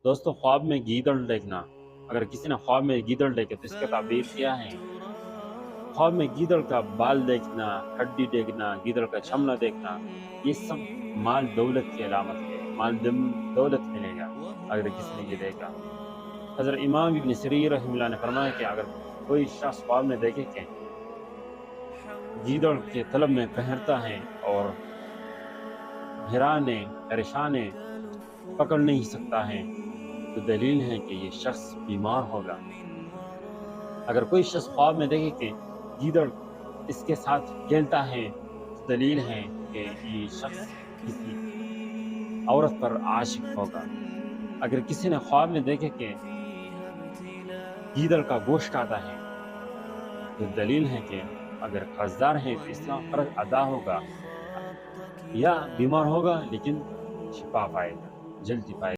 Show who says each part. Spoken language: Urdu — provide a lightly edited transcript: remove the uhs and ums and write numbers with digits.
Speaker 1: دوستو خواب میں گیدڑ دیکھنا، اگر کسی نے خواب میں گیدڑ دیکھے تو اس کا تعبیر کیا ہے؟ خواب میں گیدڑ کا بال دیکھنا، ہڈی دیکھنا، گیدڑ کا چمڑا دیکھنا، یہ سب مال دولت کی علامت ہے، دولت ملے گا اگر کسی نے یہ دیکھا۔ حضرت امام ابن سیرین رحمہ اللہ نے فرمایا کہ اگر کوئی شخص خواب میں دیکھے کہ گیدڑ کے طلب میں پھرتا ہے اور بھرانے پریشانے پکڑ نہیں سکتا ہے تو دلیل ہے کہ یہ شخص بیمار ہوگا۔ اگر کوئی شخص خواب میں دیکھے کہ گیدڑ اس کے ساتھ کھیلتا ہے تو دلیل ہے کہ یہ شخص کسی عورت پر عاشق ہوگا۔ اگر کسی نے خواب میں دیکھے کہ گیدڑ کا گوشت کھاتا ہے تو دلیل ہے کہ اگر قرض دار ہے تو اس کا قرض ادا ہوگا یا بیمار ہوگا لیکن شفا پائے گا، جلدی پائے گا۔